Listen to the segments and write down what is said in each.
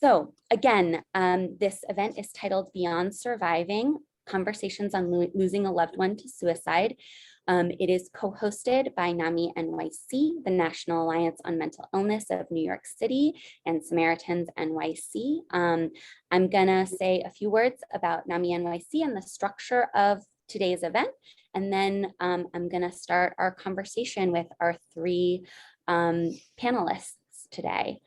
So again, this event is titled Beyond Surviving, Conversations on Losing a Loved One to Suicide. It is co-hosted by NAMI-NYC, the National Alliance on Mental Illness of New York City, and Samaritans NYC. I'm gonna say a few words about NAMI-NYC and the structure of today's event, and then I'm gonna start our conversation with our three panelists today.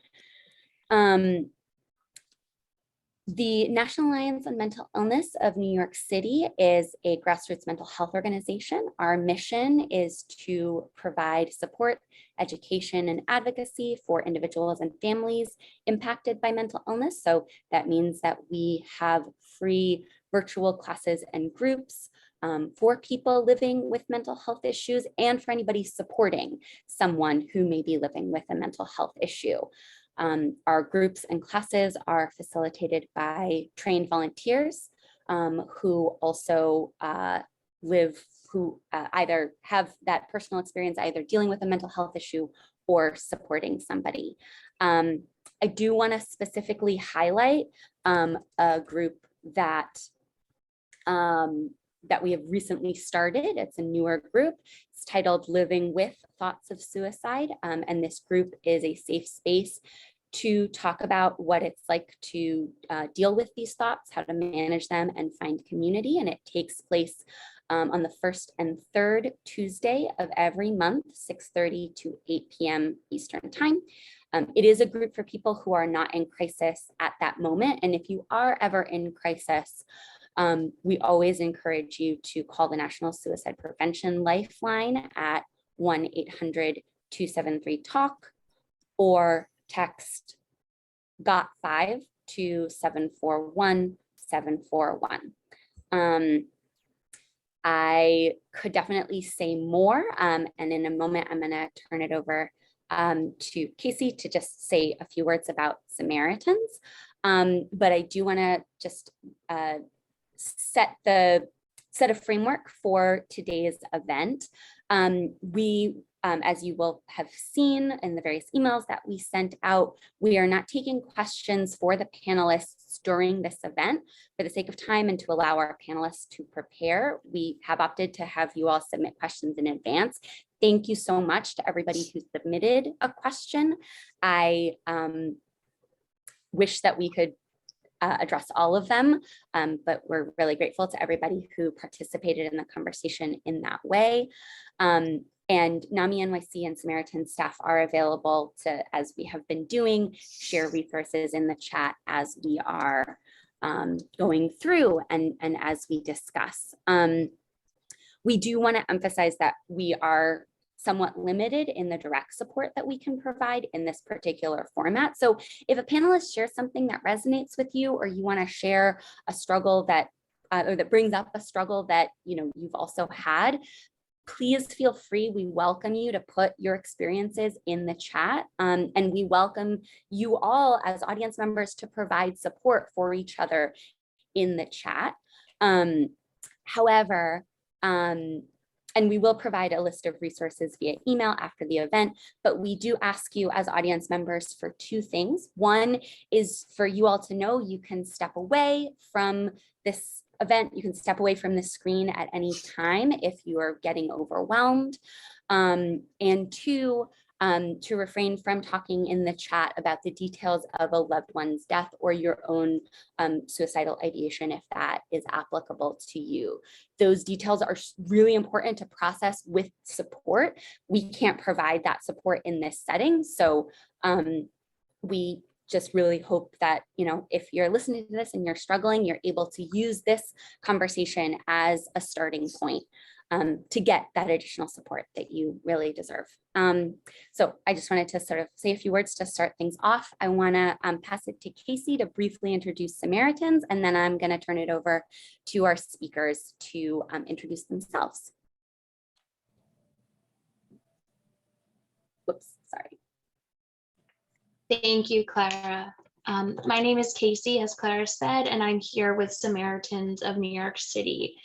The National Alliance on Mental Illness of New York City is a grassroots mental health organization. Our mission is to provide support, education, and advocacy for individuals and families impacted by mental illness. So that means that we have free virtual classes and groups for people living with mental health issues and for anybody supporting someone who may be living with a mental health issue. Our groups and classes are facilitated by trained volunteers who also either have that personal experience, either dealing with a mental health issue or supporting somebody. I do want to specifically highlight a group that we have recently started. It's a newer group. It's titled Living with Thoughts of Suicide. And this group is a safe space to talk about what it's like to deal with these thoughts, how to manage them and find community. And it takes place on the first and third Tuesday of every month, 6:30 to 8 p.m. Eastern time. It is a group for people who are not in crisis at that moment. And if you are ever in crisis, we always encourage you to call the National Suicide Prevention Lifeline at 1-800-273-TALK or text GOT5 to 741-741. I could definitely say more, and in a moment I'm going to turn it over to Casey to just say a few words about Samaritans. But I do want to just set a framework for today's event. As you will have seen in the various emails that we sent out, we are not taking questions for the panelists during this event. For the sake of time and to allow our panelists to prepare, we have opted to have you all submit questions in advance. Thank you so much to everybody who submitted a question. I wish that we could address all of them, but we're really grateful to everybody who participated in the conversation in that way. And NAMI-NYC and Samaritans staff are available to, as we have been doing, share resources in the chat as we are going through and as we discuss. We do want to emphasize that we are somewhat limited in the direct support that we can provide in this particular format. So if a panelist shares something that resonates with you, or you want to share a struggle that or that brings up a struggle that you've also had, please feel free. We welcome you to put your experiences in the chat, and we welcome you all as audience members to provide support for each other in the chat. However, and we will provide a list of resources via email after the event, but we do ask you as audience members for two things. One is for you all to know you can step away from this event. You can step away from the screen at any time if you are getting overwhelmed. And two, to refrain from talking in the chat about the details of a loved one's death or your own suicidal ideation, if that is applicable to you. Those details are really important to process with support. We can't provide that support in this setting. So we just really hope that, if you're listening to this and you're struggling, you're able to use this conversation as a starting point to get that additional support that you really deserve. So I just wanted to sort of say a few words to start things off. I want to pass it to Casey to briefly introduce Samaritans, and then I'm going to turn it over to our speakers to introduce themselves. Whoops, sorry. Thank you, Clara. My name is Casey, as Clara said, and I'm here with Samaritans of New York City.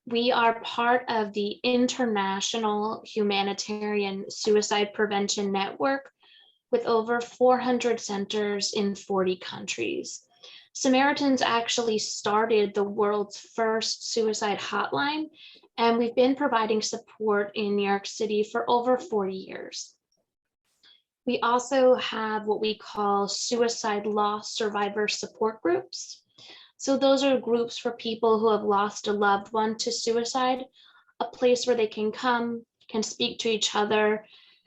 We are part of the International Humanitarian Suicide Prevention Network, with over 400 centers in 40 countries. Samaritans actually started the world's first suicide hotline, and we've been providing support in New York City for over 40 years. We also have what we call suicide loss survivor support groups. So those are groups for people who have lost a loved one to suicide, a place where they can come, can speak to each other.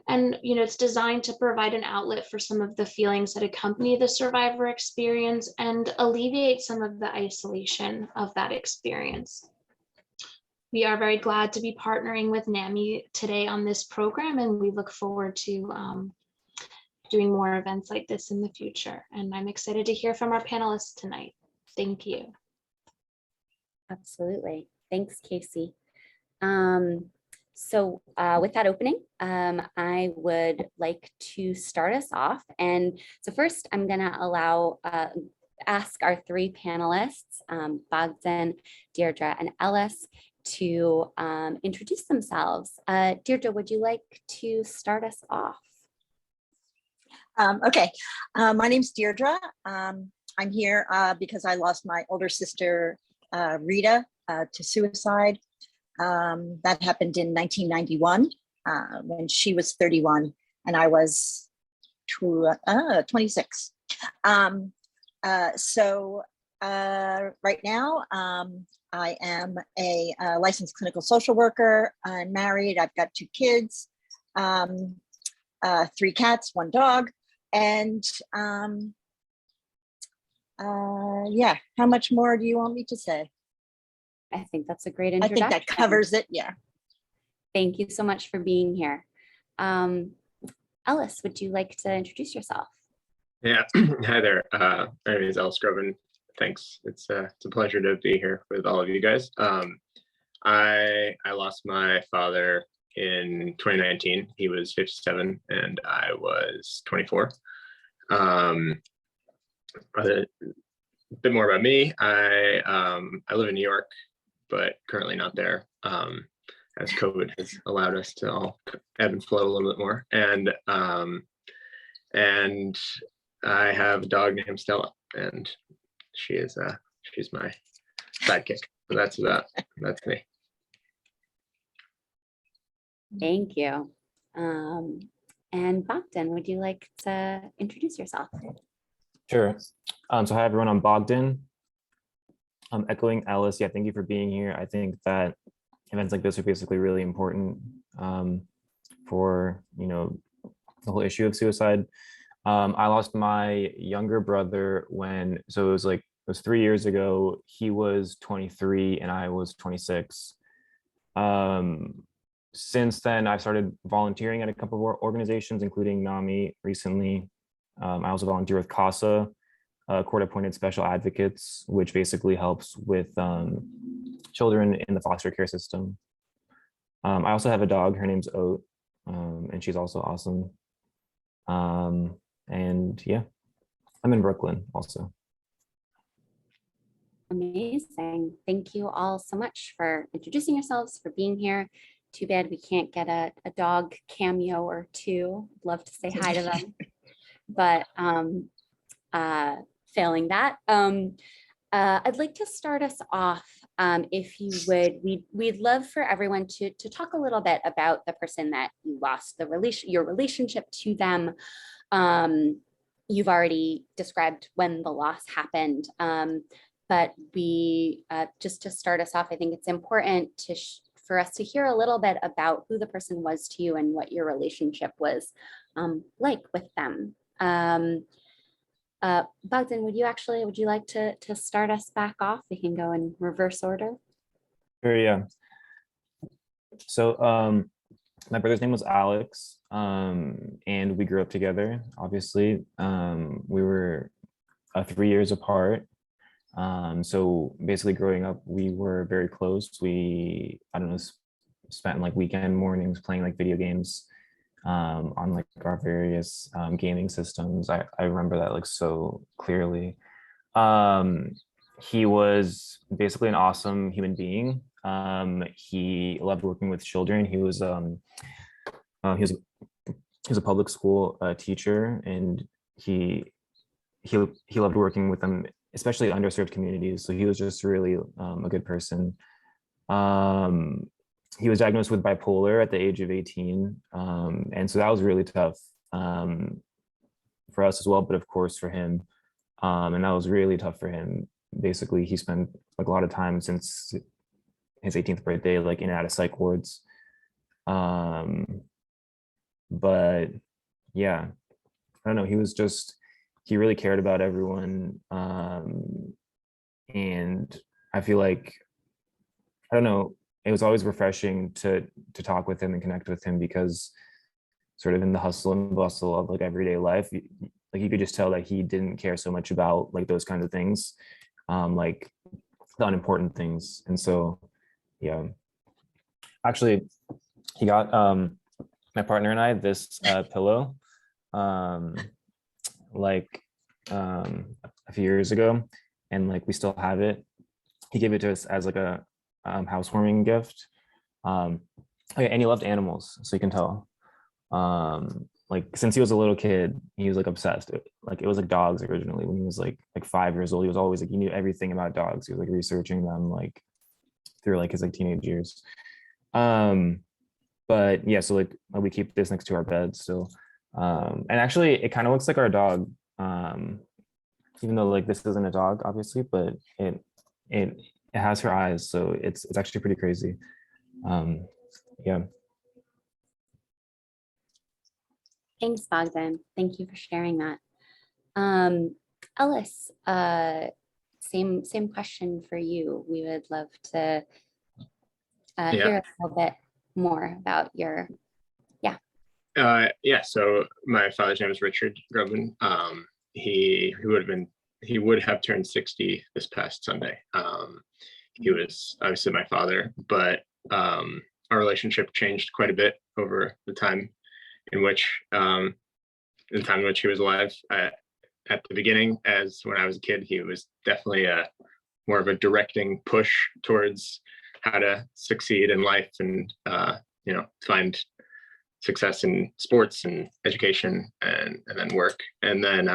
And it's designed to provide an outlet for some of the feelings that accompany the survivor experience and alleviate some of the isolation of that experience. We are very glad to be partnering with NAMI today on this program, and we look forward to doing more events like this in the future. And I'm excited to hear from our panelists tonight. Thank you. Absolutely. Thanks, Casey. So with that opening, I would like to start us off. And so first, I'm going to ask our three panelists, Bogdan, Deirdre, and Ellis, to introduce themselves. Deirdre, would you like to start us off? Okay, my name's Deirdre. I'm here because I lost my older sister, Rita, to suicide. That happened in 1991 when she was 31 and I was 26. So right now, I am a licensed clinical social worker. I'm married. I've got 2 kids, 3 cats, 1 dog. And yeah, how much more do you want me to say? I think that's a great introduction. I think that covers it, yeah. Thank you so much for being here. Ellis, would you like to introduce yourself? Yeah, hi there. My name is Ellis Groban. Thanks. It's a pleasure to be here with all of you guys. I lost my father in 2019. He was 57 and I was 24. A bit more about me. I live in New York, but currently not there, as COVID has allowed us to all ebb and flow a little bit more. And I have a dog named Stella, and she's my sidekick. So that's me. Thank you. And Bogdan, would you like to introduce yourself? Sure. So hi everyone, I'm Bogdan. I'm echoing Ellis. Yeah, thank you for being here. I think that events like this are basically really important for the whole issue of suicide. I lost my younger brother it was 3 years ago. He was 23 and I was 26. Since then, I've started volunteering at a couple of organizations, including NAMI recently. I also volunteer with CASA, court-appointed special advocates, which basically helps with children in the foster care system. I also have a dog. Her name's Oat, and she's also awesome. And yeah, I'm in Brooklyn also. Amazing. Thank you all so much for introducing yourselves, for being here. Too bad we can't get a dog cameo or 2. Love to say hi to them. But failing that, I'd like to start us off, if you would. We'd love for everyone to talk a little bit about the person that you lost, your relationship to them. You've already described when the loss happened, but we just to start us off, I think it's important for us to hear a little bit about who the person was to you and what your relationship was like with them. Bogdan, would you like to start us back off? We can go in reverse order. Sure, yeah. So my brother's name was Alex, and we grew up together, obviously. We were 3 years apart. So basically growing up, we were very close. We, spent like weekend mornings playing like video games on like our various gaming systems. I remember that like so clearly. He was basically an awesome human being. He loved working with children. He was a he was a public school teacher, and he loved working with them, especially underserved communities. So he was just really a good person. He was diagnosed with bipolar at the age of 18. And so that was really tough for us as well, but of course for him. And that was really tough for him. Basically, he spent like a lot of time since his 18th birthday, like in and out of psych wards. But yeah, I don't know. He really cared about everyone. And I feel like, I don't know, it was always refreshing to talk with him and connect with him, because sort of in the hustle and bustle of like everyday life, like you could just tell that he didn't care so much about like those kinds of things, like the unimportant things. And so, yeah, actually he got my partner and I this pillow like a few years ago, and like we still have it. He gave it to us as like a housewarming gift. And he loved animals, so you can tell. Like since he was a little kid, he was like obsessed. Like it was like dogs originally. When he was like 5 years old, he was always like, he knew everything about dogs. He was like researching them like through like his like teenage years. But yeah, so like we keep this next to our bed still. And actually it kind of looks like our dog. Even though like this isn't a dog, obviously, but it has her eyes, so it's actually pretty crazy. Yeah. Thanks, Bogdan. Thank you for sharing that. Ellis, same question for you. We would love to hear a little bit more about your, yeah, so my father's name is Richard Groban. He would have turned 60 this past Sunday. He was obviously my father, but our relationship changed quite a bit over the time in which he was alive. At the beginning, as when I was a kid, he was definitely more of a directing push towards how to succeed in life and find success in sports and education and then work. And then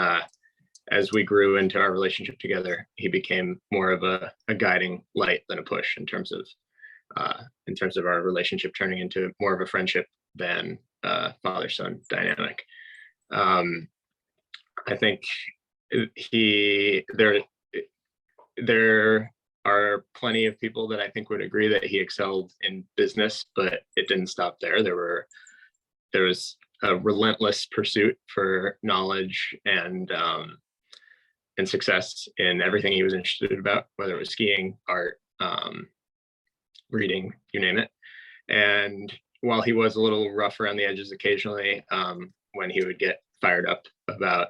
as we grew into our relationship together, he became more of a guiding light than a push in terms of our relationship turning into more of a friendship than father-son dynamic. I think there are plenty of people that I think would agree that he excelled in business, but it didn't stop there. There was a relentless pursuit for knowledge and success in everything he was interested about, whether it was skiing, art, reading, you name it. And while he was a little rough around the edges occasionally, when he would get fired up about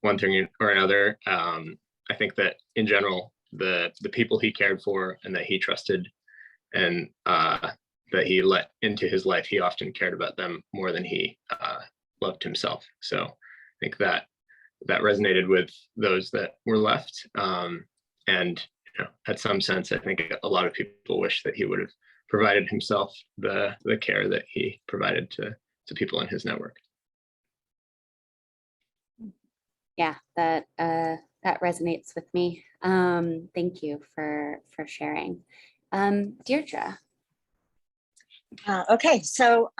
one thing or another, I think that in general, the people he cared for and that he trusted and that he let into his life, he often cared about them more than he loved himself. So I think that resonated with those that were left. And at some sense, I think a lot of people wish that he would have provided himself the care that he provided to people in his network. Yeah, that resonates with me. Thank you for sharing. Deirdre. Okay, so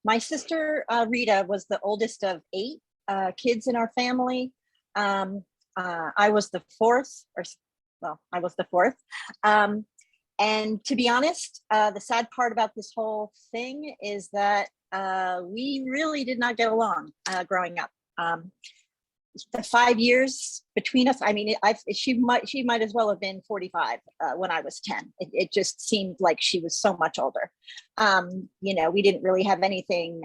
my sister Rita was the oldest of 8 kids in our family. I was the fourth, I was the fourth. And to be honest, the sad part about this whole thing is that we really did not get along growing up. The 5 years between us, I mean, she might as well have been 45 when I was 10. It just seemed like she was so much older. We didn't really have anything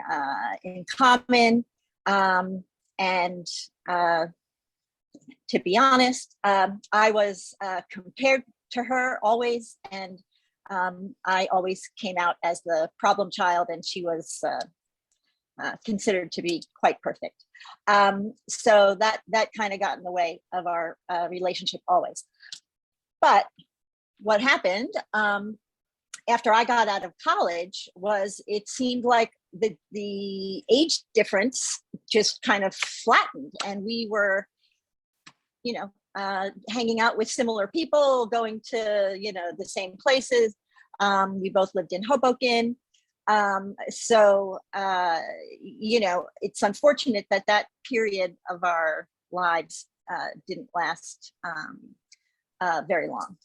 in common. And to be honest, I was compared to her always, and I always came out as the problem child, and she was considered to be quite perfect. So that kind of got in the way of our relationship always. But what happened after I got out of college was it seemed like the age difference just kind of flattened, and we were, hanging out with similar people, going to, the same places. We both lived in Hoboken. So, it's unfortunate that period of our lives didn't last very long.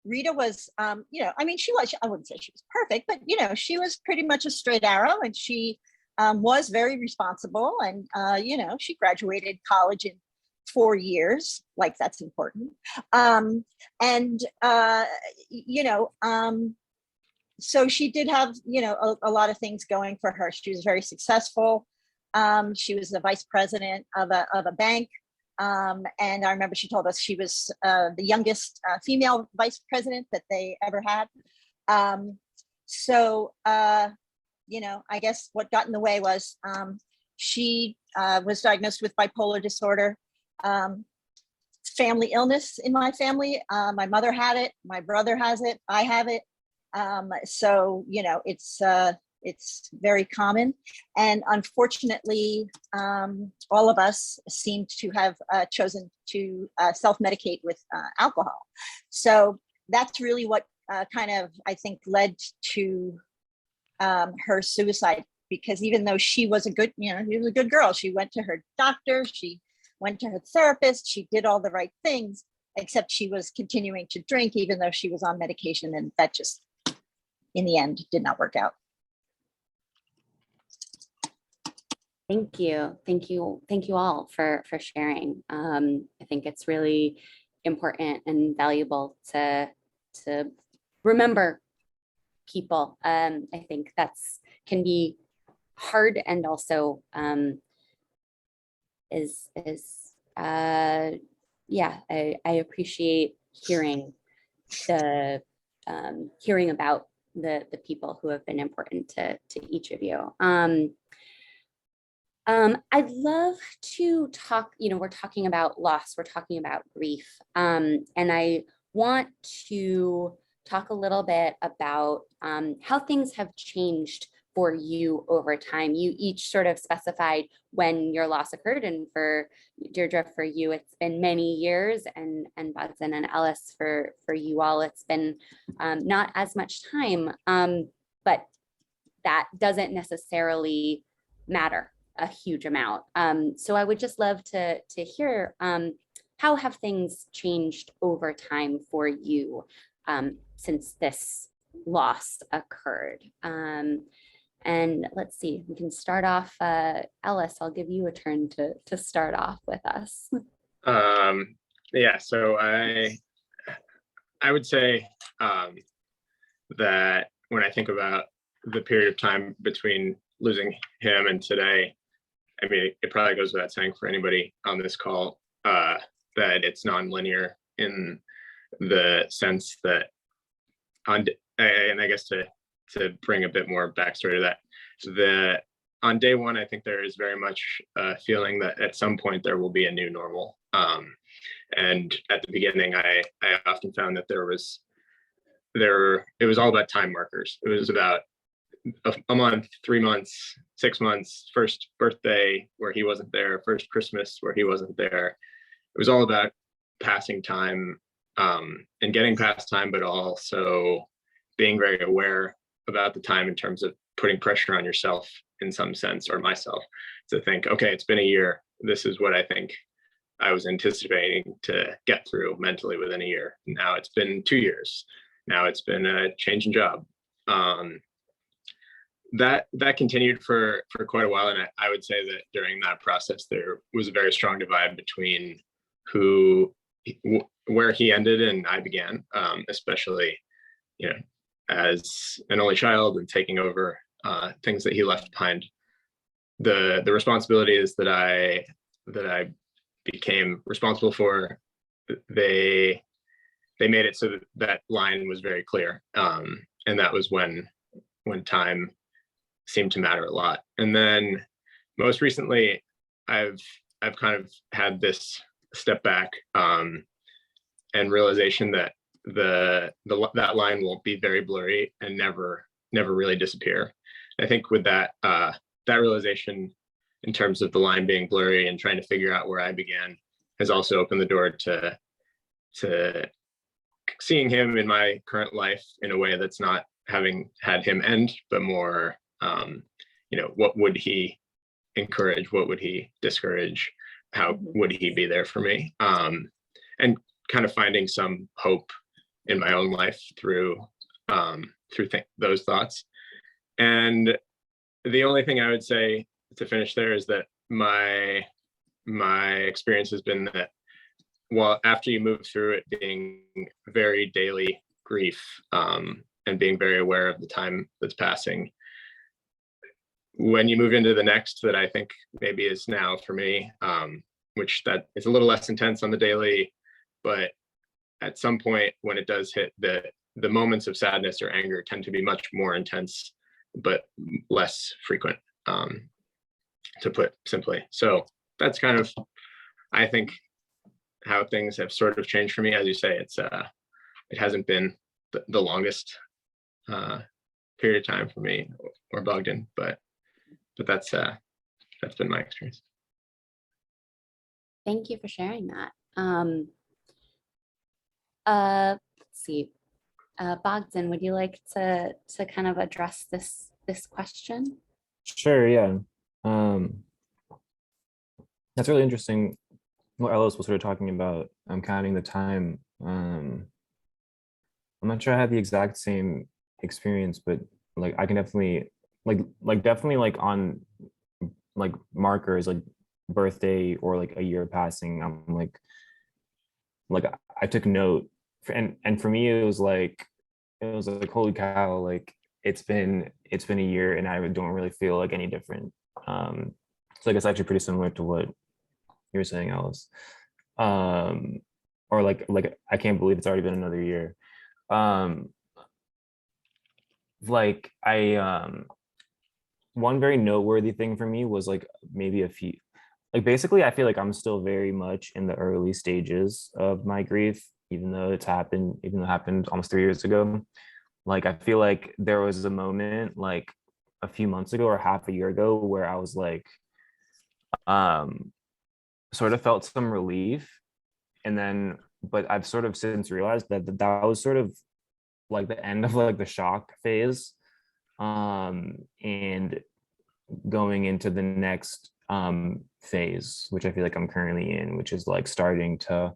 Rita was, I wouldn't say she was perfect, but, she was pretty much a straight arrow, and she was very responsible. And, she graduated college in 4 years, like that's important. So she did have, a lot of things going for her. She was very successful. She was the vice president of a bank. And I remember she told us she was the youngest female vice president that they ever had. I guess what got in the way was she was diagnosed with bipolar disorder, family illness in my family. My mother had it, my brother has it, I have it. It's very common. And unfortunately, all of us seem to have chosen to self-medicate with alcohol. So that's really what kind of, I think, led to her suicide, because even though she was a good, she was a good girl, she went to her doctor, she went to her therapist, she did all the right things, except she was continuing to drink even though she was on medication, and that just, in the end, did not work out. Thank you. Thank you. Thank you all for sharing. I think it's really important and valuable to remember people. I think can be hard, and also I appreciate hearing about the people who have been important to each of you. I'd love to talk, we're talking about loss, we're talking about grief. And I want to talk a little bit about how things have changed for you over time. You each sort of specified when your loss occurred, and for Deirdre, for you, it's been many years, and Budson and Ellis, for you all, it's been not as much time, but that doesn't necessarily matter a huge amount. So I would just love to hear how have things changed over time for you since this loss occurred. And let's see, we can start off. Ellis, I'll give you a turn to start off with us. Yeah, so I would say that when I think about the period of time between losing him and today, I mean, it probably goes without saying for anybody on this call that it's nonlinear, in the sense that and I guess to bring a bit more backstory to that, on day one, I think there is very much a feeling that at some point there will be a new normal. And at the beginning, I often found that it was all about time markers. It was about a month, 3 months, 6 months, first birthday where he wasn't there, first Christmas where he wasn't there. It was all about passing time and getting past time, but also being very aware about the time in terms of putting pressure on yourself in some sense, or myself, to think, okay, it's been a year. This is what I think I was anticipating to get through mentally within a year. Now it's been 2 years. Now it's been a change in job. That continued for quite a while, and I would say that during that process there was a very strong divide between where he ended and I began, especially as an only child and taking over things that he left behind. The responsibilities that I became responsible for, they made it so that line was very clear, and that was when time seemed to matter a lot. And then most recently, I've kind of had this step back and realization that that line won't be very blurry and never never really disappear. I think with that that realization in terms of the line being blurry and trying to figure out where I began has also opened the door to seeing him in my current life in a way that's not having had him end, but more, what would he encourage? What would he discourage? How would he be there for me? And kind of finding some hope in my own life through those thoughts. And the only thing I would say to finish there is that my experience has been that after you move through it, being very daily grief, and being very aware of the time that's passing, when you move into the next, that I think maybe is now for me, which that is a little less intense on the daily, but at some point when it does hit, the moments of sadness or anger tend to be much more intense, but less frequent, to put simply. So that's kind of, I think, how things have sort of changed for me. As you say, it hasn't been the longest period of time for me or Bogdan, but that's been my experience. Thank you for sharing that. Let's see, Bogdan, would you like to kind of address this question? Sure, yeah. That's really interesting what Ellis was sort of talking about, counting the time. I'm not sure I had the exact same experience, but like I can definitely definitely on like markers like birthday or like a year passing, I'm like I took note, and for me it was like holy cow, like it's been a year and I don't really feel like any different. So I guess actually pretty similar to what you were saying, Alice. Or like I can't believe it's already been another year. Like one very noteworthy thing for me was like maybe a few, like basically I feel like I'm still very much in the early stages of my grief, even though it happened almost 3 years ago. Like I feel like there was a moment like a few months ago or half a year ago where I was like sort of felt some relief, and then but I've sort of since realized that was sort of like the end of like the shock phase, and going into the next phase, which I feel like I'm currently in, which is like starting to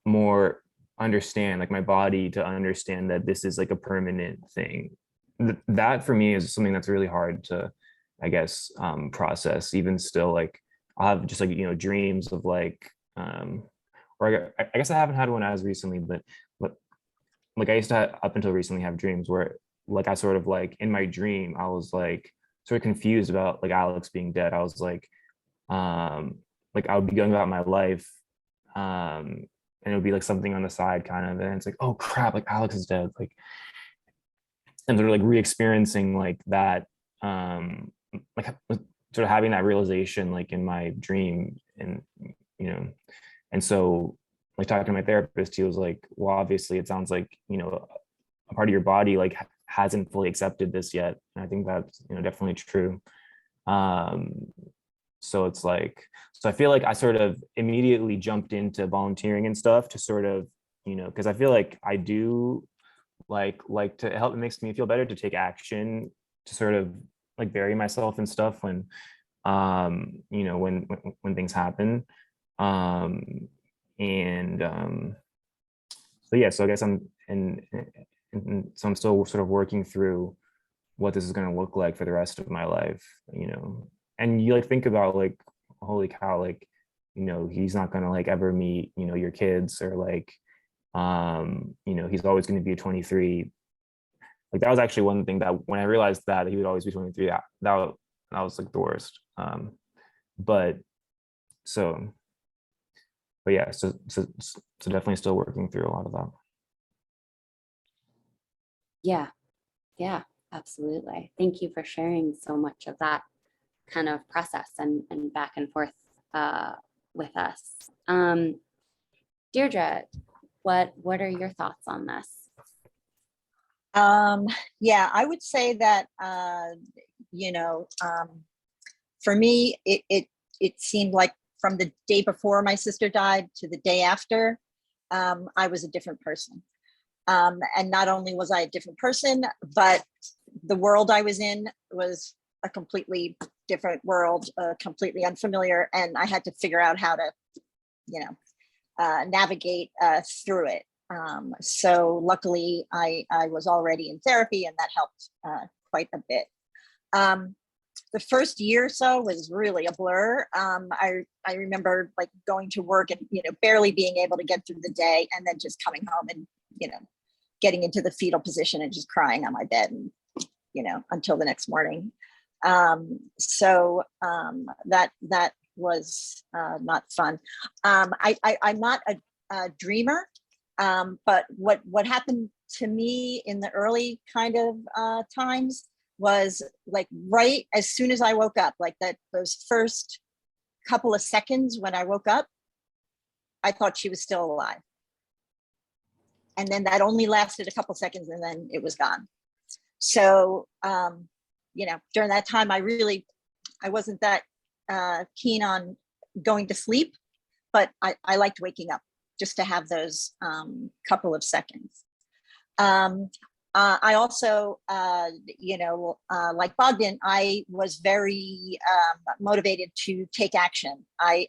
more understand, like my body to understand that this is like a permanent thing. That for me is something that's really hard to, I guess, process even still. Like I'll have just like dreams of like or I guess I haven't had one as recently, but like I used to up until recently have dreams where like I sort of like in my dream I was like sort of confused about like Alex being dead. I was like I would be going about my life, and it would be like something on the side kind of, and it's like, oh crap, like Alex is dead, like, and they're like re-experiencing like that, like sort of having that realization like in my dream. And and so like talking to my therapist, he was like, well, obviously it sounds like a part of your body like hasn't fully accepted this yet, and I think that's definitely true. So it's like, so I feel like I sort of immediately jumped into volunteering and stuff to sort of because I feel like I do like to help. It makes me feel better to take action to sort of like bury myself and stuff when when things happen. So yeah, so I guess I'm so I'm still sort of working through what this is going to look like for the rest of my life, and you like think about like, holy cow, like he's not going to like ever meet your kids, or like he's always going to be a 23. Like that was actually one thing that when I realized that he would always be 23, that was like the worst. But yeah, so definitely still working through a lot of that. Yeah, absolutely. Thank you for sharing so much of that kind of process and back and forth with us. Deirdre, what are your thoughts on this? Yeah, I would say that, you know, for me, it seemed like from the day before my sister died to the day after, I was a different person. And not only was I a different person, but the world I was in was a completely different world, completely unfamiliar, and I had to figure out how to, you know, navigate through it. So luckily, I was already in therapy, and that helped quite a bit. The first year or so was really a blur. I remember like going to work and, you know, barely being able to get through the day, and then just coming home and, you know, getting into the fetal position and just crying on my bed, and, you know, until the next morning. So that was not fun. I'm not a dreamer, but what happened to me in the early kind of times was like right as soon as I woke up, like those first couple of seconds when I woke up, I thought she was still alive. And then that only lasted a couple seconds, and then it was gone. So, you know, during that time, I wasn't that keen on going to sleep, but I liked waking up just to have those couple of seconds. I also, you know, like Bogdan, I was very motivated to take action. I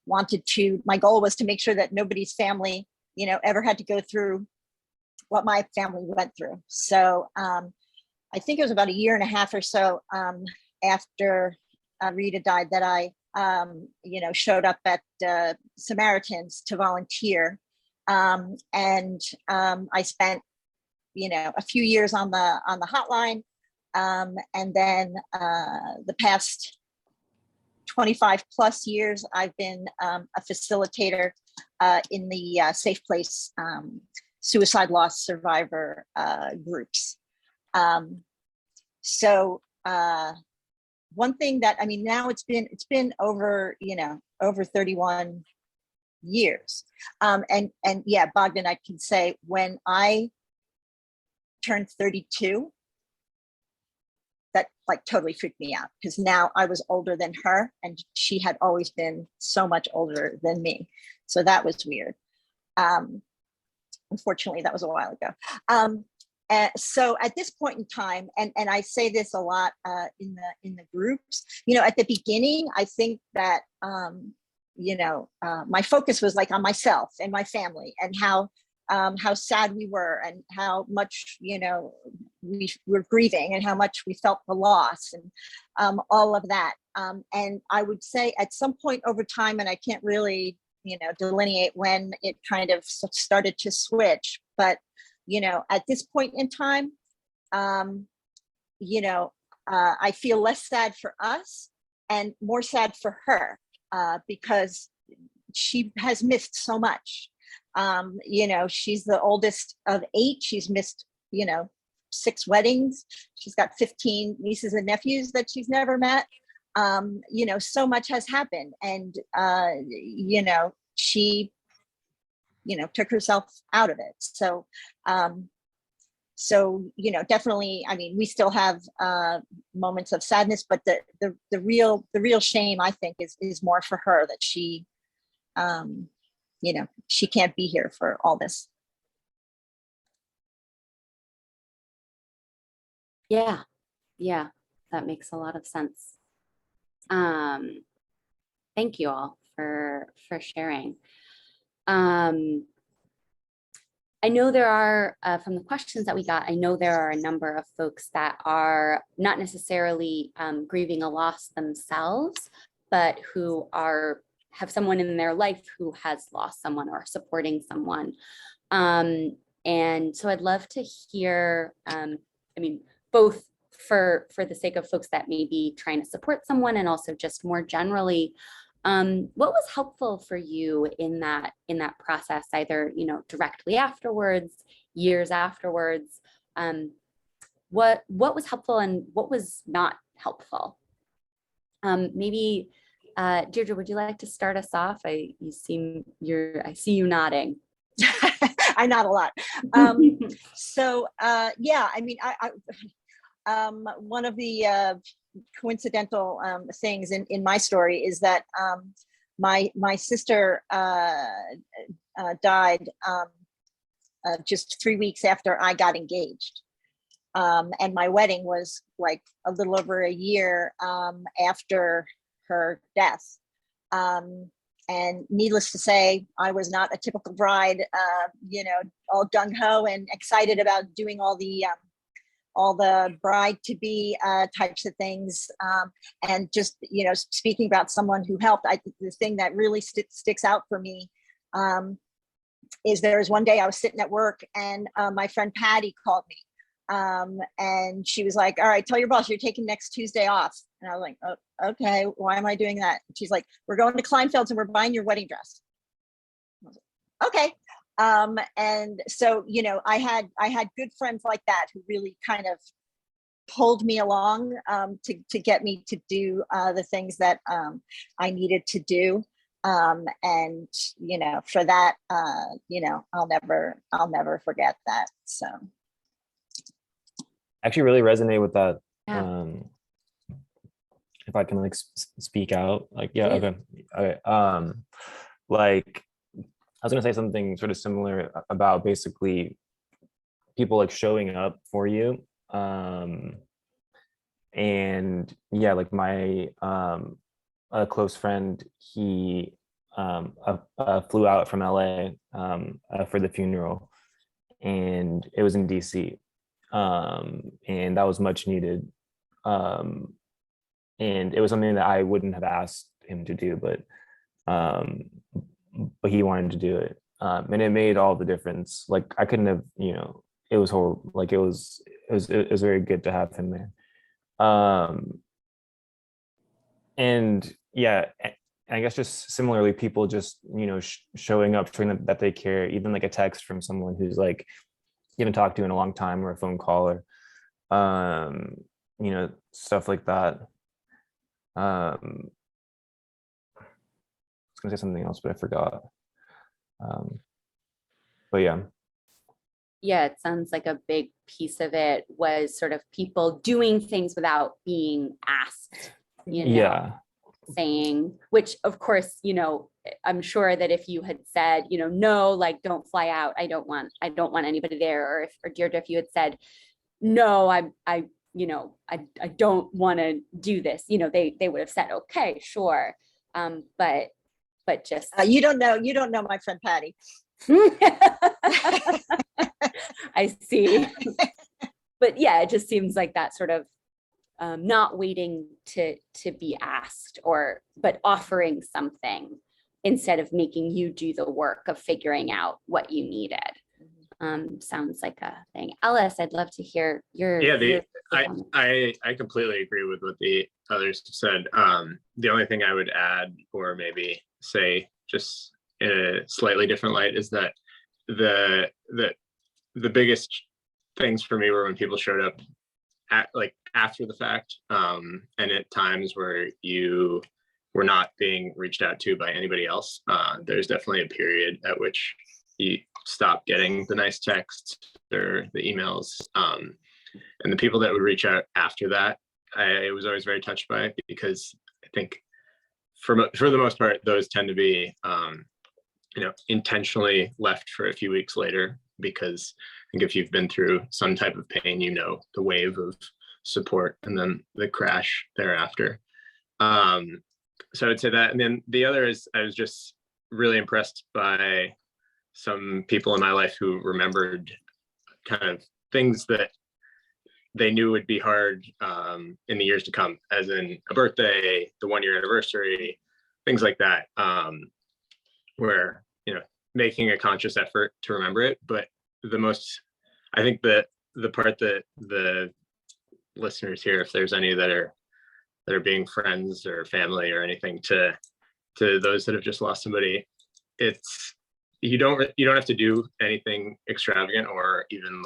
my goal was to make sure that nobody's family, you know, ever had to go through what my family went through. So I think it was about a year and a half or so after Rita died that I, you know, showed up at Samaritans to volunteer. And I spent, you know, a few years on the hotline. And then the past 25 plus years, I've been a facilitator in the Safe Place suicide loss survivor groups. So one thing that, I mean, now it's been over, you know, over 31 years. And yeah, Bogdan, I can say when I turned 32, that like totally freaked me out, because now I was older than her and she had always been so much older than me. So that was weird. Unfortunately, that was a while ago. So at this point in time, and I say this a lot in the groups, you know, at the beginning, I think that, you know, my focus was like on myself and my family, and how sad we were, and how much, you know, we were grieving, and how much we felt the loss, and all of that. And I would say at some point over time, and I can't really, you know, delineate when it kind of started to switch, but, you know, at this point in time, you know, I feel less sad for us and more sad for her, because she has missed so much. You know, she's the oldest of 8. She's missed, you know, 6 weddings. She's got 15 nieces and nephews that she's never met. You know, so much has happened, and you know, she, you know, took herself out of it. So so, you know, definitely, I mean, we still have moments of sadness, but the real shame, I think, is more for her, that she, you know, she can't be here for all this. Yeah, yeah, that makes a lot of sense. Thank you all for sharing. I know there are, from the questions that we got, I know there are a number of folks that are not necessarily grieving a loss themselves, but who have someone in their life who has lost someone or supporting someone. And so I'd love to hear, I mean, both for the sake of folks that may be trying to support someone, and also just more generally, what was helpful for you in that process, either, you know, directly afterwards, years afterwards? What was helpful and what was not helpful? Maybe Deirdre, would you like to start us off? I see you nodding. I nod a lot. So yeah, I mean, one of the coincidental things in my story is that my sister died just 3 weeks after I got engaged. And my wedding was like a little over a year after her death. And needless to say, I was not a typical bride, all gung-ho and excited about doing all the bride-to-be types of things. And just, speaking about someone who helped, the thing that really sticks out for me is there was one day I was sitting at work and my friend Patty called me. And she was like, all right, tell your boss you're taking next Tuesday off. And I was like, oh, okay, why am I doing that? And she's like, we're going to Kleinfeld's and we're buying your wedding dress. I was like, okay. And so, I had good friends like that who really kind of pulled me along to get me to do the things that I needed to do. And, for that, I'll never forget that. So. I actually really resonate with that. Yeah. If I can speak out, yeah, Please. okay. Like I was gonna say something sort of similar about basically people showing up for you. And yeah, like my a close friend, he flew out from LA for the funeral, and it was in DC. And that was much needed. And it was something that I wouldn't have asked him to do, but he wanted to do it. And it made all the difference. Like I couldn't have, it was horrible. Like it was very good to have him there. And yeah, I guess just similarly, people just, showing up, showing that they care, even like a text from someone who's like, you haven't talked to in a long time, or a phone call, or stuff like that. I was gonna say something else, but I forgot. But yeah. Yeah, it sounds like a big piece of it was sort of people doing things without being asked, Yeah. saying, which of course, I'm sure that if you had said, no, like don't fly out, I don't want anybody there, or Deirdre, if you had said, no, I don't want to do this, they would have said, okay, sure. But just you don't know my friend Patty. I see. But yeah, it just seems like that sort of not waiting to be asked, but offering something instead of making you do the work of figuring out what you needed. Sounds like a thing. Ellis, I'd love to hear your. Yeah, I completely agree with what the others said. The only thing I would add, or maybe say just in a slightly different light, is that the biggest things for me were when people showed up after the fact, and at times where you were not being reached out to by anybody else. There's definitely a period at which you stop getting the nice texts or the emails, and the people that would reach out after that, I was always very touched by, because I think for the most part, those tend to be intentionally left for a few weeks later, because I think if you've been through some type of pain, the wave of support and then the crash thereafter. So I would say that. And then the other is, I was just really impressed by some people in my life who remembered kind of things that they knew would be hard in the years to come, as in a birthday, the 1-year anniversary, things like that, where, making a conscious effort to remember it. But I think that the part that the listeners here, if there's any that are being friends or family or anything, to those that have just lost somebody, it's, you don't have to do anything extravagant, or even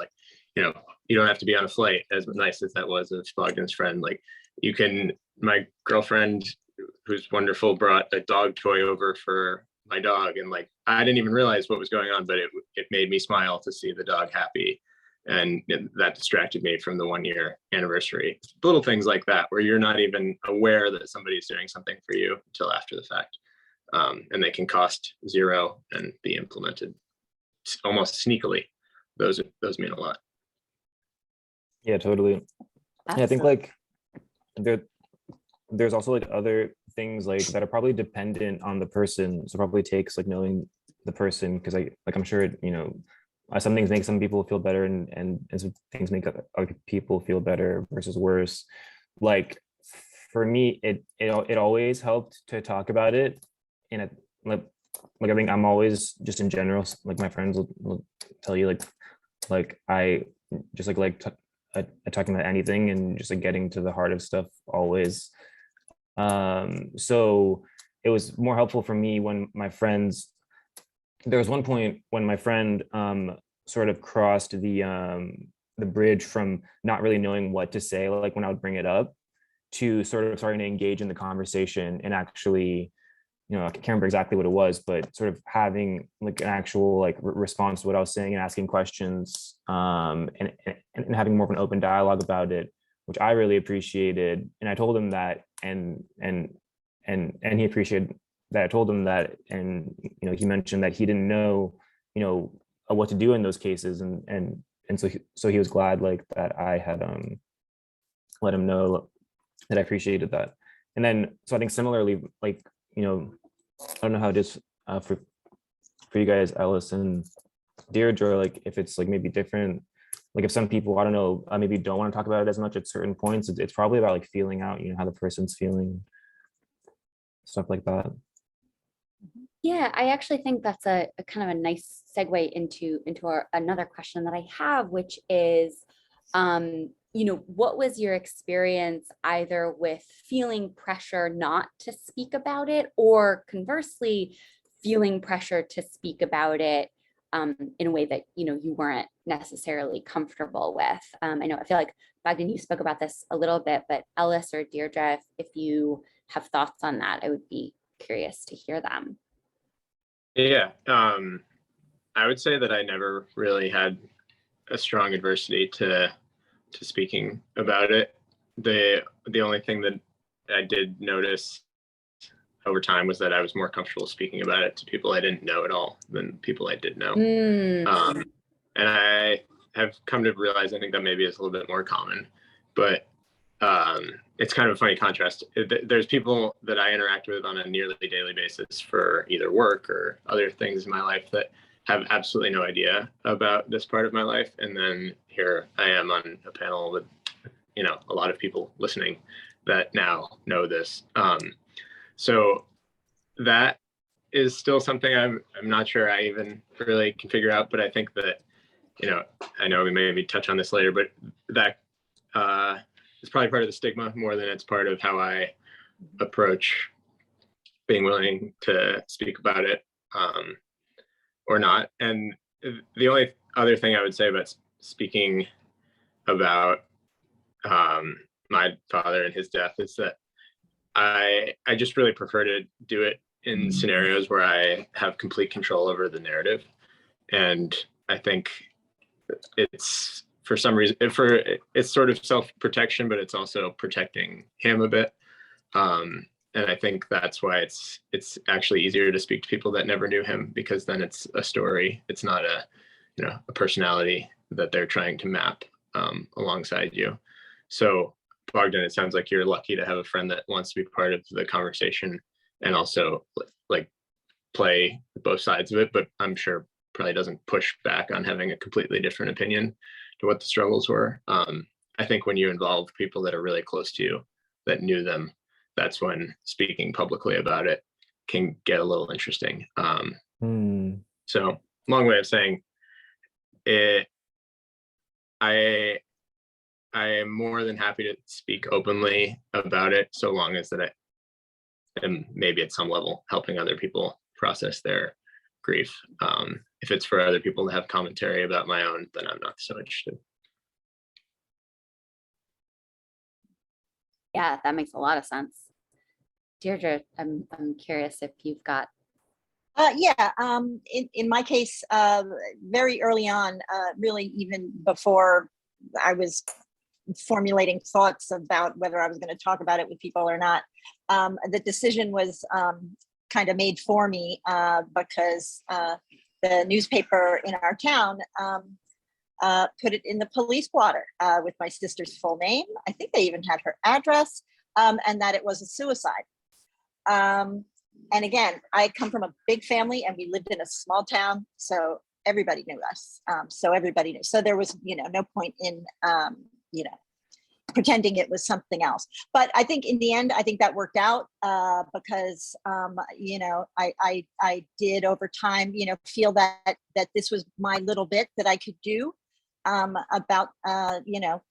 you don't have to be on a flight, as nice as that was of Bogdan's friend. My girlfriend, who's wonderful, brought a dog toy over for my dog, and like I didn't even realize what was going on, but it made me smile to see the dog happy, and that distracted me from the 1-year anniversary. Little things like that where you're not even aware that somebody's doing something for you until after the fact, and they can cost zero and be implemented almost sneakily. Those mean a lot. Yeah, totally. Yeah, I think like there's also like other things like that are probably dependent on the person. So probably takes like knowing the person, because I'm sure some things make some people feel better and some things make other people feel better versus worse. Like for me, it always helped to talk about it in a like I think I'm always just in general, like my friends will tell you like I just talking about anything and just like getting to the heart of stuff always. So it was more helpful for me when my friends, there was one point when my friend sort of crossed the bridge from not really knowing what to say, like when I would bring it up, to sort of starting to engage in the conversation and actually, I can't remember exactly what it was, but sort of having like an actual like response to what I was saying and asking questions, and having more of an open dialogue about it, which I really appreciated. And I told him that, and he appreciated that I told him that, and he mentioned that he didn't know what to do in those cases, and so he was glad like that I had let him know that I appreciated that. And then so I think similarly, like I don't know how it is for you guys, Ellis and Deirdre, like if it's like maybe different, like if some people, I don't know, maybe don't want to talk about it as much at certain points. It's probably about like feeling out, how the person's feeling, stuff like that. Yeah, I actually think that's a kind of a nice segue into another question that I have, which is, what was your experience either with feeling pressure not to speak about it, or conversely, feeling pressure to speak about it in a way that, you weren't necessarily comfortable with? I feel like Bogdan, you spoke about this a little bit, but Ellis or Deirdre, if you have thoughts on that, I would be curious to hear them. Yeah, I would say that I never really had a strong adversity to speaking about it. The only thing that I did notice over time was that I was more comfortable speaking about it to people I didn't know at all than people I did know. And I have come to realize, I think that maybe is a little bit more common, but it's kind of a funny contrast. There's people that I interact with on a nearly daily basis for either work or other things in my life that have absolutely no idea about this part of my life. And then here I am on a panel with, a lot of people listening that now know this. So that is still something I'm not sure I even really can figure out, but I think that, I know we maybe touch on this later, but that it's probably part of the stigma more than it's part of how I approach being willing to speak about it or not. And the only other thing I would say about speaking about my father and his death is that I just really prefer to do it in scenarios where I have complete control over the narrative. And I think it's, for some reason, it's sort of self-protection, but it's also protecting him a bit. And I think that's why it's actually easier to speak to people that never knew him, because then it's a story. It's not a personality that they're trying to map alongside you. So Bogdan, it sounds like you're lucky to have a friend that wants to be part of the conversation and also like play both sides of it, but I'm sure probably doesn't push back on having a completely different opinion to what the struggles were. I think when you involve people that are really close to you, that knew them, that's when speaking publicly about it can get a little interesting. So long way of saying it, I am more than happy to speak openly about it, so long as that I am maybe at some level helping other people process their grief. If it's for other people to have commentary about my own, then I'm not so interested. Yeah, that makes a lot of sense. Deirdre, I'm curious if you've got Yeah, in my case, very early on, really even before I was formulating thoughts about whether I was going to talk about it with people or not, the decision was kind of made for me because the newspaper in our town put it in the police blotter with my sister's full name. I think they even had her address, and that it was a suicide. And again, I come from a big family and we lived in a small town, so everybody knew us. So everybody knew. So there was, no point in, pretending it was something else. But I think in the end, I think that worked out because, I did over time, feel that this was my little bit that I could do about,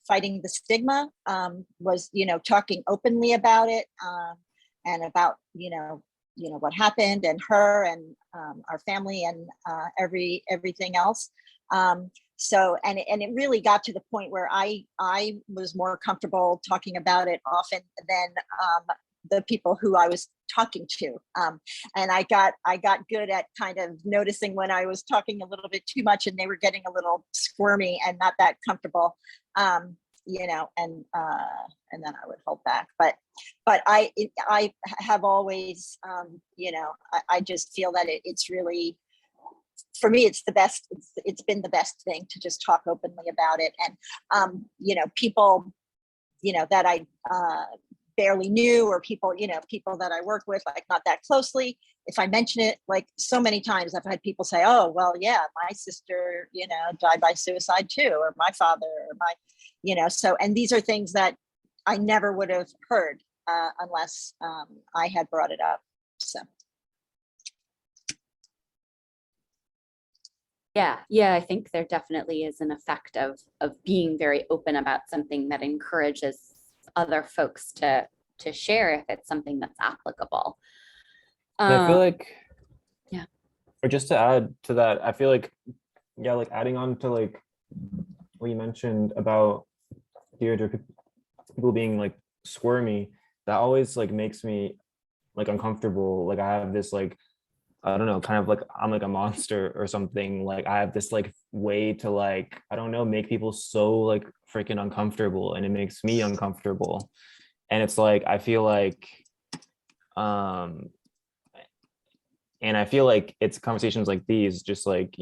fighting the stigma, was, talking openly about it and about, what happened and her and our family and everything else. So, and it really got to the point where I was more comfortable talking about it often than the people who I was talking to. And I got good at kind of noticing when I was talking a little bit too much and they were getting a little squirmy and not that comfortable. And then I would hold back. But I have always, I just feel that it's really, for me, it's the best. It's been the best thing to just talk openly about it. And people, that I barely knew, or people that I work with, like not that closely. If I mention it, like so many times, I've had people say, "Oh, well, yeah, my sister, died by suicide too, or my father, or my." So, and these are things that I never would have heard unless I had brought it up. So. Yeah, I think there definitely is an effect of being very open about something that encourages other folks to share if it's something that's applicable. I feel like, yeah. Or just to add to that, I feel like, yeah, like adding on to like what you mentioned about Deirdre, people being like squirmy, that always like makes me like uncomfortable. Like I have this like, I don't know, kind of like I'm like a monster or something. Like I have this like way to like, I don't know, make people so like freaking uncomfortable, and it makes me uncomfortable. And it's like, I feel like, and I feel like it's conversations like these, just like,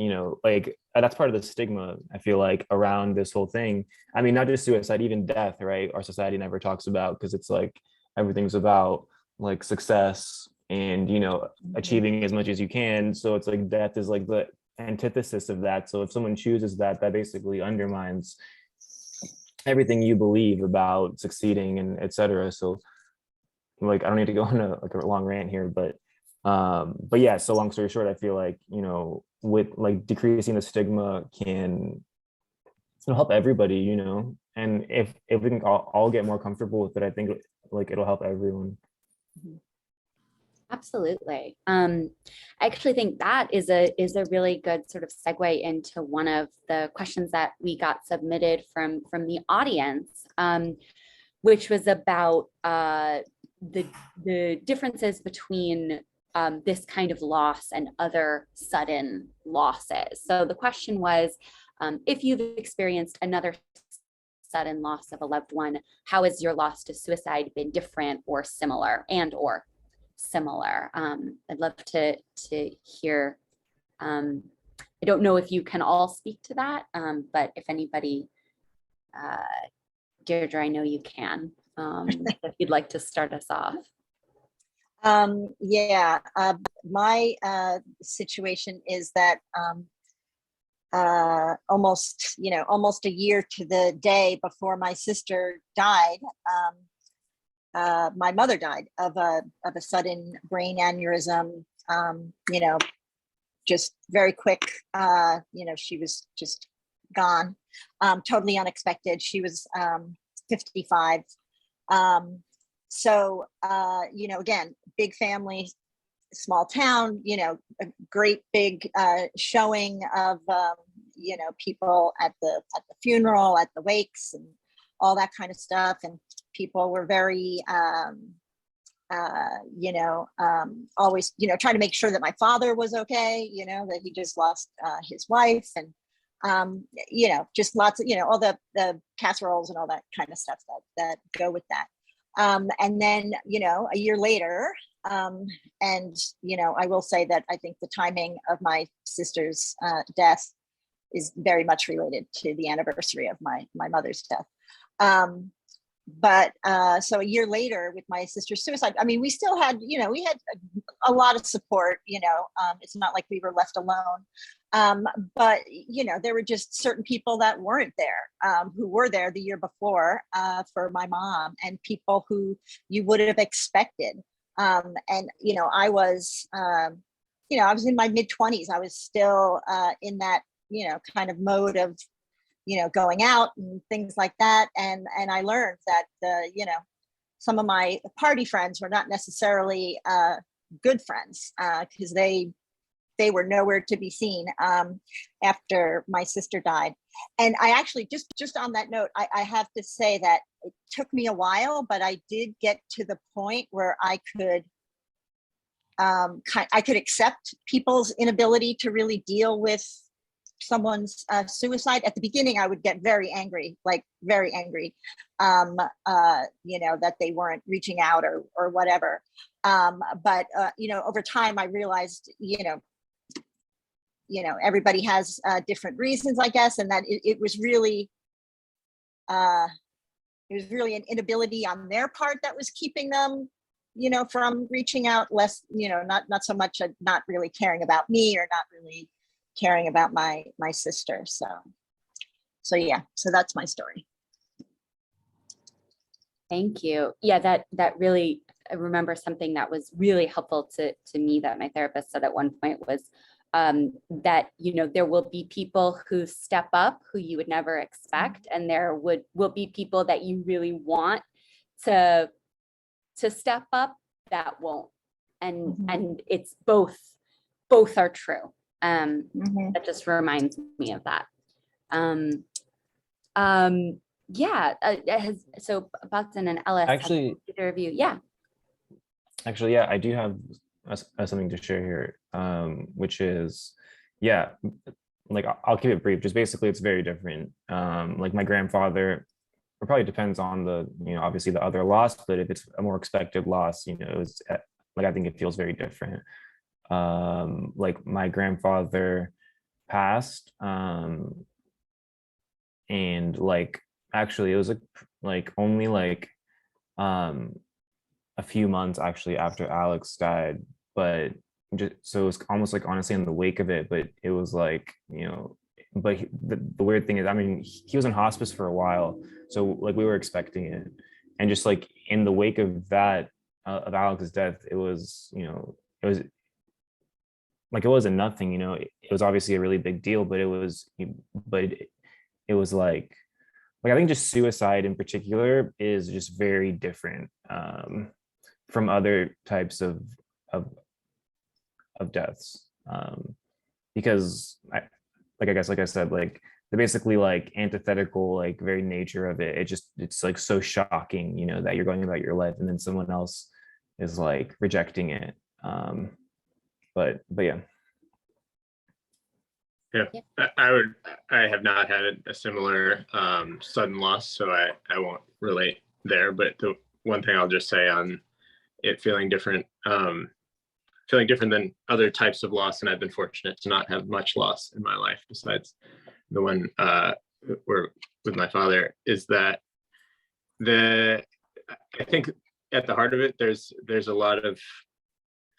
like that's part of the stigma, I feel like, around this whole thing. I mean, not just suicide, even death, right? Our society never talks about, because it's like everything's about like success and, achieving as much as you can. So it's like death is like the antithesis of that. So if someone chooses that, that basically undermines everything you believe about succeeding and etc. So like, I don't need to go on a long rant here, but yeah, so long story short, I feel like, with like decreasing the stigma it'll help everybody, and if we can all get more comfortable with it, I think like it'll help everyone. Absolutely. I actually think that is a really good sort of segue into one of the questions that we got submitted from the audience, which was about the differences between this kind of loss and other sudden losses. So the question was, if you've experienced another sudden loss of a loved one, how has your loss to suicide been different or similar, or similar? I'd love to hear. I don't know if you can all speak to that, but if anybody, Deirdre, I know you can. If you'd like to start us off. Yeah, my situation is that almost a year to the day before my sister died, my mother died of a sudden brain aneurysm. Just very quick. She was just gone, totally unexpected. She was 55. So, again, big family, small town, a great big showing of, people at the funeral, at the wakes and all that kind of stuff. And people were very always, trying to make sure that my father was okay, that he just lost his wife, and, just lots of, all the casseroles and all that kind of stuff that go with that. And then, a year later, and, I will say that I think the timing of my sister's death is very much related to the anniversary of my mother's death. But so a year later with my sister's suicide, I mean, we still had, we had a lot of support, it's not like we were left alone. But, there were just certain people that weren't there, who were there the year before for my mom, and people who you would have expected. And, I was, I was in my mid-20s. I was still in that, kind of mode of, going out and things like that. And I learned that, some of my party friends were not necessarily good friends, because they were nowhere to be seen after my sister died. And I actually, just on that note, I have to say that it took me a while, but I did get to the point where I could accept people's inability to really deal with someone's suicide. At the beginning, I would get very angry, that they weren't reaching out or whatever. But over time, I realized, everybody has different reasons, I guess, and that it was really an inability on their part that was keeping them, from reaching out, less, not so much not really caring about me, or not really caring about my sister. So yeah, so that's my story. Thank you. Yeah, that really, I remember something that was really helpful to me that my therapist said at one point was that, there will be people who step up who you would never expect, and there will be people that you really want to step up that won't. And and it's both are true. That just reminds me of that. Yeah. So Bogdan and Ellis, Actually, either of you, yeah. Actually, yeah, I do have something to share here, which is, yeah, like I'll keep it brief. Just basically, it's very different. Like my grandfather, it probably depends on the, obviously the other loss, but if it's a more expected loss, it's like, I think it feels very different. Like my grandfather passed, and like actually it was like only like a few months actually after Alex died, but just so it was almost like honestly in the wake of it, but it was like, but the weird thing is, I mean, he was in hospice for a while, so like we were expecting it, and just like in the wake of that, of Alex's death, it was, it was like, it wasn't nothing, it was obviously a really big deal, but it was like I think just suicide in particular is just very different from other types of deaths, because I guess, like I said, like the basically like antithetical, like very nature of it, it's like so shocking, that you're going about your life and then someone else is like rejecting it. But yeah. Yeah, I have not had a similar sudden loss, so I won't relate there. But the one thing I'll just say on it feeling different than other types of loss, and I've been fortunate to not have much loss in my life besides the one where with my father, is that I think at the heart of it, there's a lot of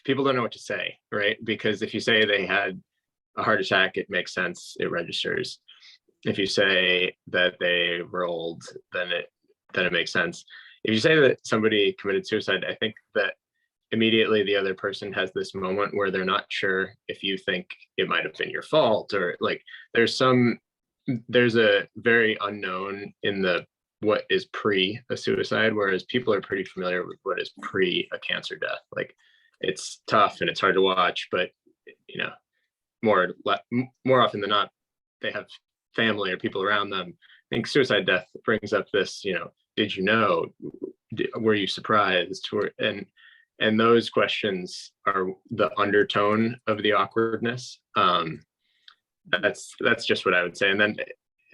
people don't know what to say, right? Because if you say they had a heart attack, it makes sense, it registers. If you say that they were old, then it makes sense. If you say that somebody committed suicide, I think that immediately the other person has this moment where they're not sure if you think it might have been your fault, or like there's a very unknown in the what is pre a suicide, whereas people are pretty familiar with what is pre a cancer death. Like it's tough and it's hard to watch, but more often than not, they have family or people around them. I think suicide death brings up this, did you know, were you surprised? And and those questions are the undertone of the awkwardness. That's just what I would say. And then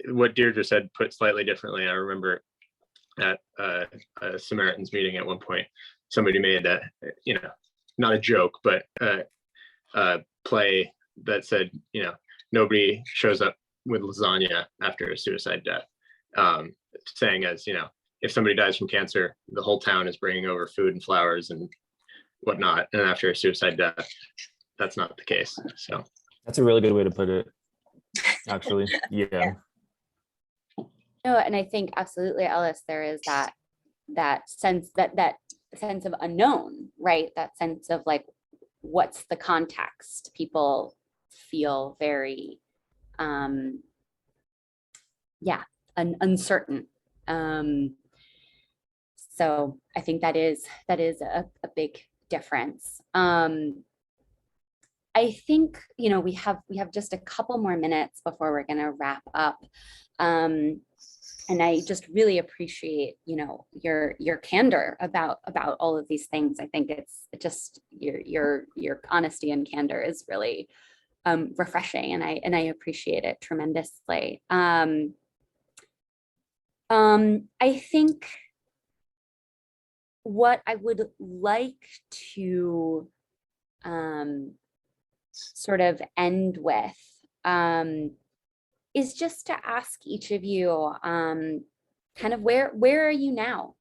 what Deirdre said, put slightly differently, I remember at a Samaritans meeting at one point, somebody made a, not a joke, but a play that said, nobody shows up with lasagna after a suicide death, saying as, if somebody dies from cancer, the whole town is bringing over food and flowers and whatnot. And after a suicide death, that's not the case. So That's a really good way to put it, actually. Yeah. No, and I think absolutely, Ellis, there is that sense that sense of unknown, right? That sense of like, what's the context? People feel very, uncertain. So I think that is a big difference. I think, we have just a couple more minutes before we're going to wrap up. And I just really appreciate, your candor about all of these things. I think it's just your honesty and candor is really refreshing, and I appreciate it tremendously. I think what I would like to sort of end with is just to ask each of you kind of where are you now?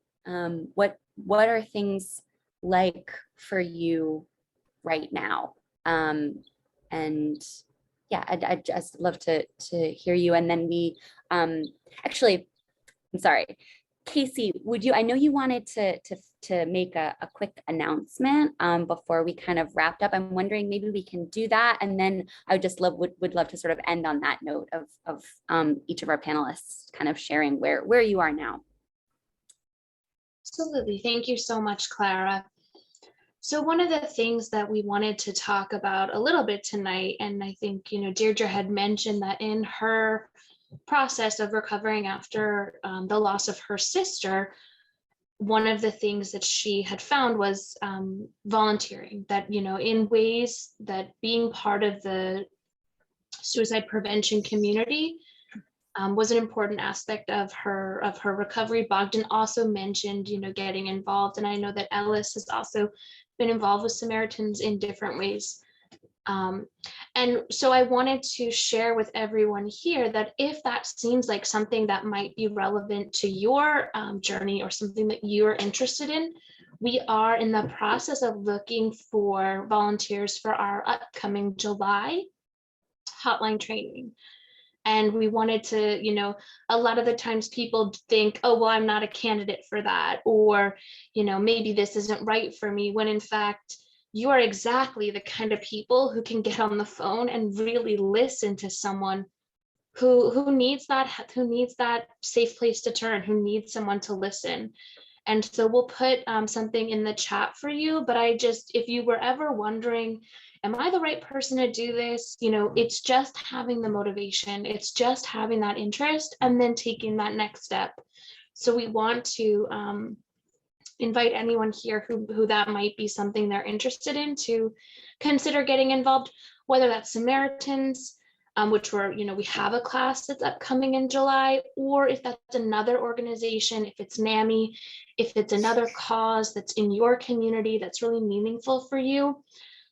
What are things like for you right now? And yeah, I'd just love to hear you. And then we actually, I'm sorry, Casey, I know you wanted to make a quick announcement before we kind of wrapped up. I'm wondering maybe we can do that. And then I would love to sort of end on that note of each of our panelists kind of sharing where you are now. Absolutely. Thank you so much, Clara. So one of the things that we wanted to talk about a little bit tonight, and I think, Deirdre had mentioned that in her process of recovering after the loss of her sister, one of the things that she had found was volunteering, that, in ways that being part of the suicide prevention community was an important aspect of her recovery. Bogdan also mentioned, getting involved. And I know that Ellis has also been involved with Samaritans in different ways. And so I wanted to share with everyone here that if that seems like something that might be relevant to your journey or something that you're interested in, we are in the process of looking for volunteers for our upcoming July hotline training. And we wanted to, a lot of the times people think, oh, well, I'm not a candidate for that, or, maybe this isn't right for me, when in fact, you are exactly the kind of people who can get on the phone and really listen to someone who needs that safe place to turn, who needs someone to listen. And so we'll put something in the chat for you, but if you were ever wondering, am I the right person to do this? It's just having the motivation, it's just having that interest and then taking that next step. So we want to invite anyone here who that might be something they're interested in to consider getting involved, whether that's Samaritans, which we have a class that's upcoming in July, or if that's another organization, if it's NAMI, if it's another cause that's in your community that's really meaningful for you.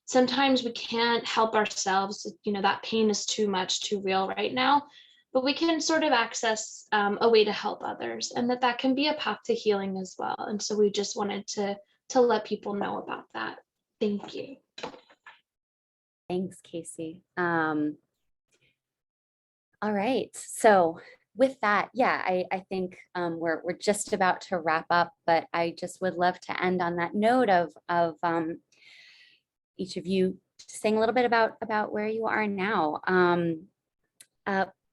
Sometimes we can't help ourselves, that pain is too much, too real right now, but we can sort of access a way to help others, and that can be a path to healing as well. And so we just wanted to let people know about that. Thank you. Thanks, Casey. All right, so with that, yeah, I think we're just about to wrap up, but I just would love to end on that note of each of you saying a little bit about where you are now.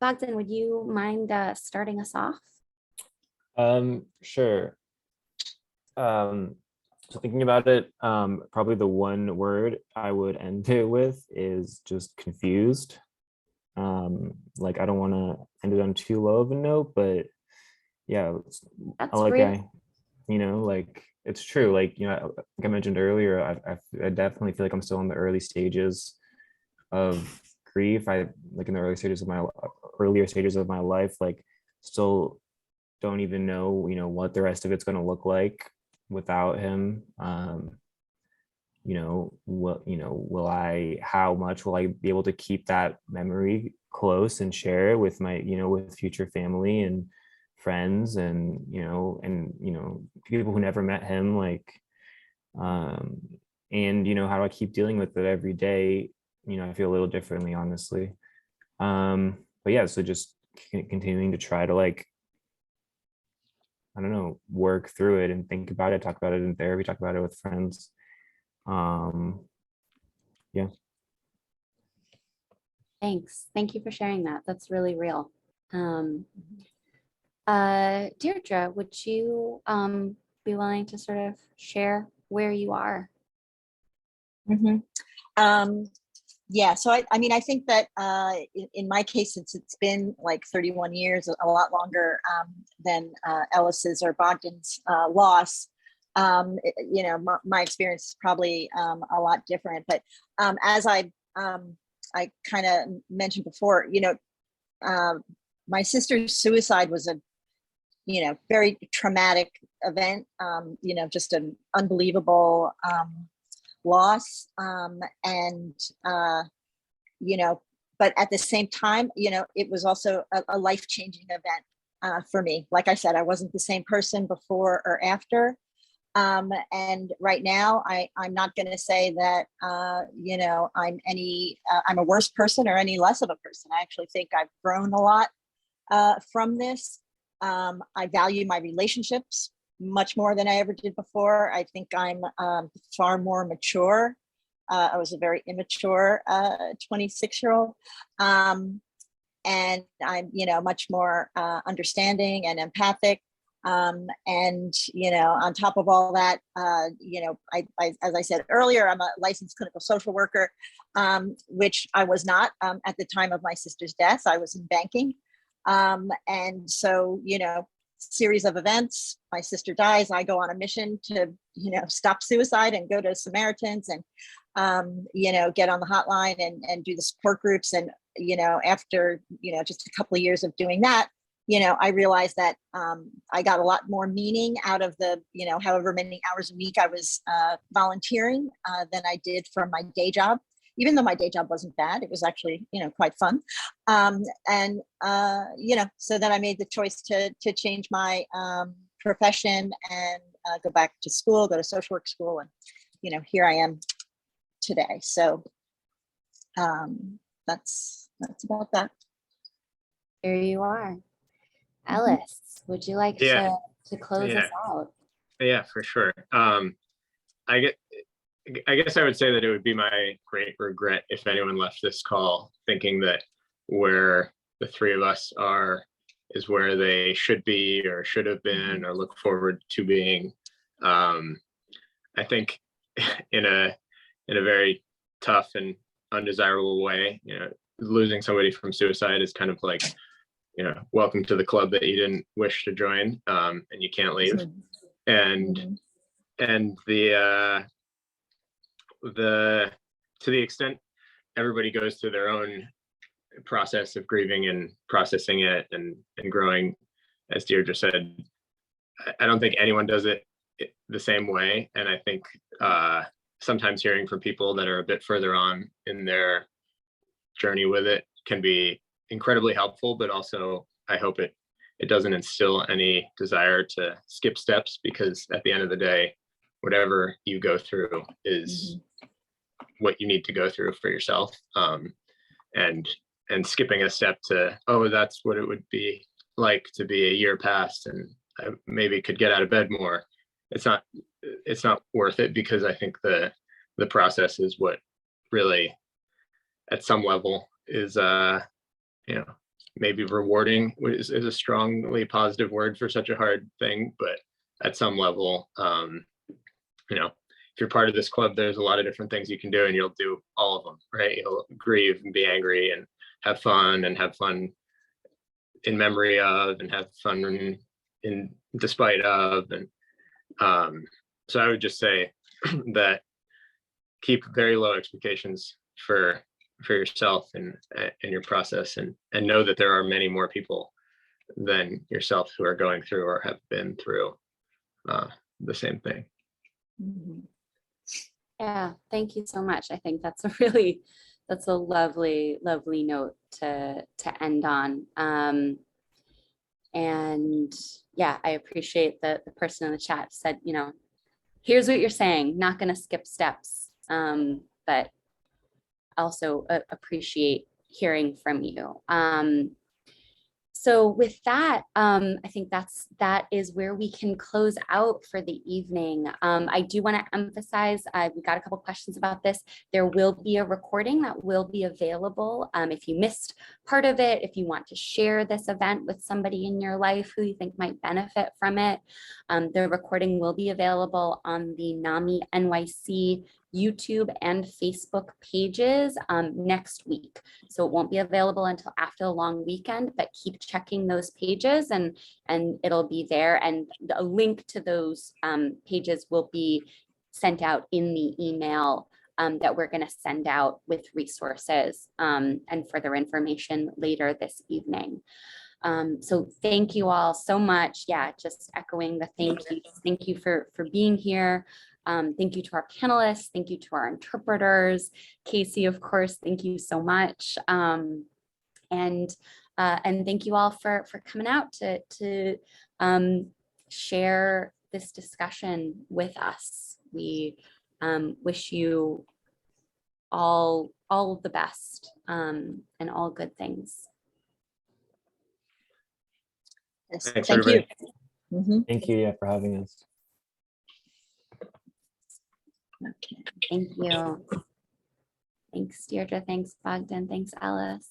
Bogdan, would you mind starting us off? Sure. So thinking about it, probably the one word I would end it with is just confused. Like, I don't want to end it on too low of a note, but yeah, That's real. like it's true. Like, you know, like I mentioned earlier, I definitely feel like I'm still in the early stages of grief. I like in the earlier stages of my life, like still don't even know, you know, what the rest of it's going to look like without him. You know, how much will I be able to keep that memory close and share it with my, you know, with future family and friends and, you know, people who never met him, like, and, you know, how do I keep dealing with it every day? You know, I feel a little differently, honestly. But yeah, so just continuing to try to, like, I don't know, work through it and think about it, talk about it in therapy, talk about it with friends. Yeah. Thanks. Thank you for sharing that. That's really real. Deirdre, would you be willing to sort of share where you are? Yeah, so I mean, I think that in my case, since it's been like 31 years, a lot longer than Ellis's or Bogdan's loss, you know, my experience is probably a lot different. But as I kind of mentioned before, you know, my sister's suicide was a, you know, very traumatic event, you know, just an unbelievable loss. And, you know, but at the same time, you know, it was also a life-changing event for me. Like I said, I wasn't the same person before or after. And right now, I'm not going to say that, you know, I'm a worse person or any less of a person. I actually think I've grown a lot from this. I value my relationships much more than I ever did before. I think I'm far more mature. I was a very immature 26-year-old. And I'm, you know, much more understanding and empathic. And, you know, on top of all that, you know, I, as I said earlier, I'm a licensed clinical social worker, which I was not at the time of my sister's death. I was in banking. And so, you know, series of events, my sister dies, I go on a mission to, you know, stop suicide and go to Samaritans and, you know, get on the hotline and do the support groups. And, you know, after, you know, just a couple of years of doing that, you know, I realized that I got a lot more meaning out of the, you know, however many hours a week I was volunteering than I did from my day job. Even though my day job wasn't bad, it was actually, you know, quite fun. And, you know, so then I made the choice to change my profession and go back to school, go to social work school. And, you know, here I am today. So that's about that. Here you are. Ellis, would you like to close us out? Yeah, for sure. I guess I would say that it would be my great regret if anyone left this call thinking that where the three of us are is where they should be or should have been or look forward to being. I think in a very tough and undesirable way, you know, losing somebody from suicide is kind of like, you know, welcome to the club that you didn't wish to join, and you can't leave. And to the extent everybody goes through their own process of grieving and processing it and growing, as Deirdre said, I don't think anyone does it the same way. And I think sometimes hearing from people that are a bit further on in their journey with it can be incredibly helpful, but also I hope it doesn't instill any desire to skip steps, because at the end of the day, whatever you go through is what you need to go through for yourself. And skipping a step to, oh, that's what it would be like to be a year past and I maybe could get out of bed more. It's not worth it, because I think the process is what really at some level is you know, maybe rewarding is a strongly positive word for such a hard thing, but at some level, you know, if you're part of this club, there's a lot of different things you can do, and you'll do all of them, right? You'll grieve and be angry and have fun in memory of, and have fun in despite of, and So I would just say that keep very low expectations for yourself and your process, and know that there are many more people than yourself who are going through or have been through the same thing. Yeah, thank you so much. I think that's a lovely note to end on. And yeah, I appreciate the person in the chat said, you know, here's what you're saying, not going to skip steps, but also appreciate hearing from you. So with that, I think that is where we can close out for the evening. I do want to emphasize, we got a couple questions about this. There will be a recording that will be available. If you missed part of it, if you want to share this event with somebody in your life who you think might benefit from it, the recording will be available on the NAMI-NYC YouTube and Facebook pages next week. So it won't be available until after the long weekend, but keep checking those pages and it'll be there. And a link to those pages will be sent out in the email that we're going to send out with resources and further information later this evening. So thank you all so much. Yeah, just echoing the thank you. Thank you for being here. Thank you to our panelists. Thank you to our interpreters. Casey, of course, thank you so much. And thank you all for coming out to share this discussion with us. We wish you all the best and all good things. Yes, Thanks, thank you. everybody. Thank you, for having us. Okay. Thank you. Thanks, Deirdre. Thanks, Bogdan. Thanks, Alice.